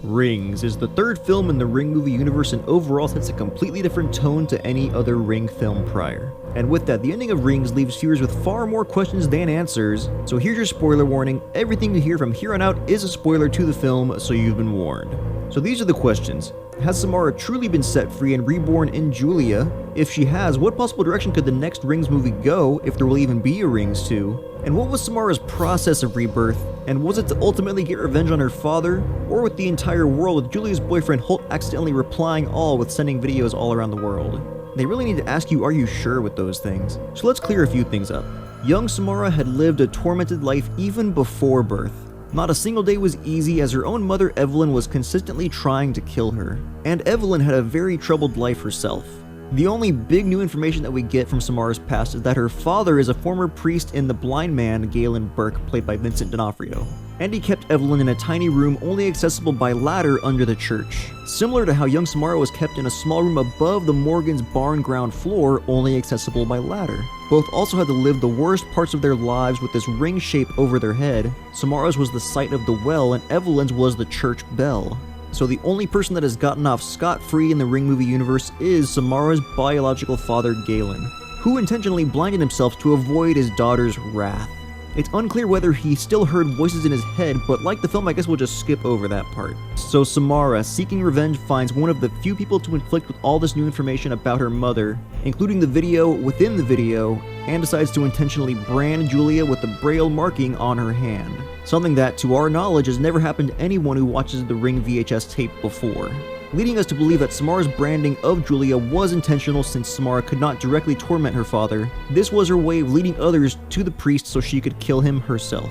Rings is the third film in the Ring movie universe and overall sets a completely different tone to any other Ring film prior. And with that, the ending of Rings leaves viewers with far more questions than answers, so here's your spoiler warning. Everything you hear from here on out is a spoiler to the film, so you've been warned. So these are the questions. Has Samarra truly been set free and reborn in Julia? If she has, what possible direction could the next Rings movie go, if there will even be a Rings 2? And what was Samarra's process of rebirth? And was it to ultimately get revenge on her father? Or with the entire world, with Julia's boyfriend Holt accidentally replying all with sending videos all around the world? They really need to ask you, are you sure with those things? So let's clear a few things up. Young Samarra had lived a tormented life even before birth. Not a single day was easy, as her own mother Evelyn was consistently trying to kill her. And Evelyn had a very troubled life herself. The only big new information that we get from Samarra's past is that her father is a former priest in The Blind Man, Galen Burke, played by Vincent D'Onofrio. And he kept Evelyn in a tiny room only accessible by ladder under the church. Similar to how young Samarra was kept in a small room above the Morgan's barn ground floor, only accessible by ladder. Both also had to live the worst parts of their lives with this ring shape over their head. Samarra's was the site of the well and Evelyn's was the church bell. So the only person that has gotten off scot-free in the Ring movie universe is Samarra's biological father Galen, who intentionally blinded himself to avoid his daughter's wrath. It's unclear whether he still heard voices in his head, but like the film, I guess we'll just skip over that part. So Samarra, seeking revenge, finds one of the few people to inflict with all this new information about her mother, including the video within the video, and decides to intentionally brand Julia with the Braille marking on her hand. Something that, to our knowledge, has never happened to anyone who watches the Ring VHS tape before. Leading us to believe that Samarra's branding of Julia was intentional, since Samarra could not directly torment her father. This was her way of leading others to the priest so she could kill him herself.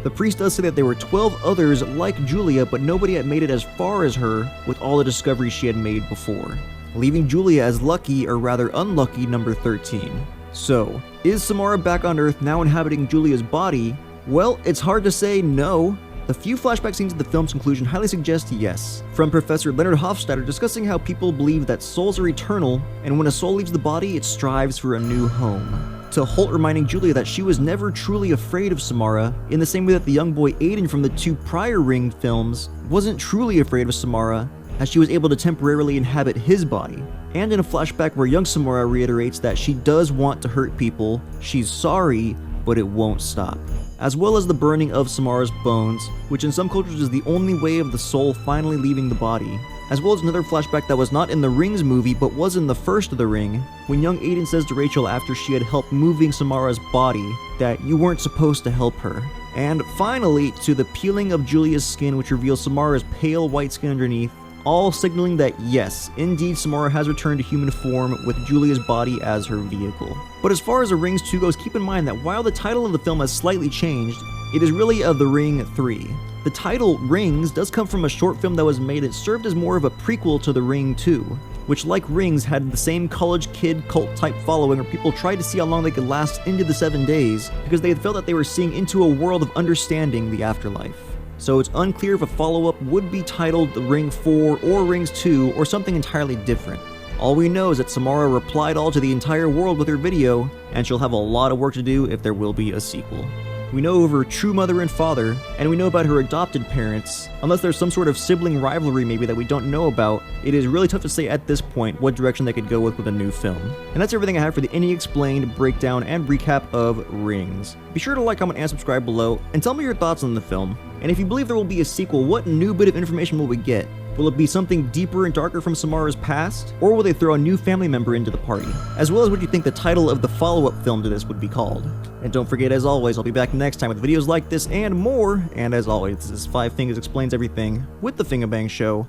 The priest does say that there were 12 others like Julia, but nobody had made it as far as her with all the discoveries she had made before, leaving Julia as lucky, or rather unlucky, number 13. So, is Samarra back on Earth now inhabiting Julia's body? Well, it's hard to say no. The few flashback scenes of the film's conclusion highly suggest yes, from Professor Leonard Hofstadter discussing how people believe that souls are eternal, and when a soul leaves the body, it strives for a new home, to Holt reminding Julia that she was never truly afraid of Samarra, in the same way that the young boy Aiden from the two prior Ring films wasn't truly afraid of Samarra, as she was able to temporarily inhabit his body. And in a flashback where young Samarra reiterates that she does want to hurt people, she's sorry, but it won't stop. As well as the burning of Samarra's bones, which in some cultures is the only way of the soul finally leaving the body. As well as another flashback that was not in the Rings movie but was in the first of the Ring, when young Aiden says to Rachel after she had helped moving Samarra's body that you weren't supposed to help her. And finally, to the peeling of Julia's skin, which reveals Samarra's pale white skin underneath, all signaling that yes, indeed Samarra has returned to human form with Julia's body as her vehicle. But as far as The Rings 2 goes, keep in mind that while the title of the film has slightly changed, it is really The Ring 3. The title, Rings, does come from a short film that was made. It served as more of a prequel to The Ring 2, which like Rings had the same college kid cult type following where people tried to see how long they could last into the 7 days, because they had felt that they were seeing into a world of understanding the afterlife. So it's unclear if a follow-up would be titled The Ring 4 or Rings 2 or something entirely different. All we know is that Samarra replied all to the entire world with her video, and she'll have a lot of work to do if there will be a sequel. We know of her true mother and father, and we know about her adopted parents. Unless there's some sort of sibling rivalry maybe that we don't know about, it is really tough to say at this point what direction they could go with a new film. And that's everything I have for the Any Explained breakdown and recap of Rings. Be sure to like, comment, and subscribe below, and tell me your thoughts on the film. And if you believe there will be a sequel, what new bit of information will we get? Will it be something deeper and darker from Samarra's past? Or will they throw a new family member into the party? As well as what you think the title of the follow-up film to this would be called. And don't forget, as always, I'll be back next time with videos like this and more. And as always, this is 5 Fingers Explains Everything with the Fingerbang Show.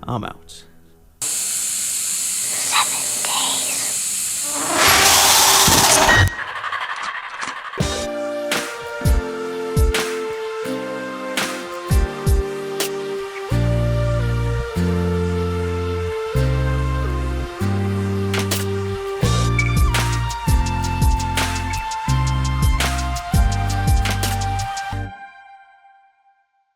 I'm out.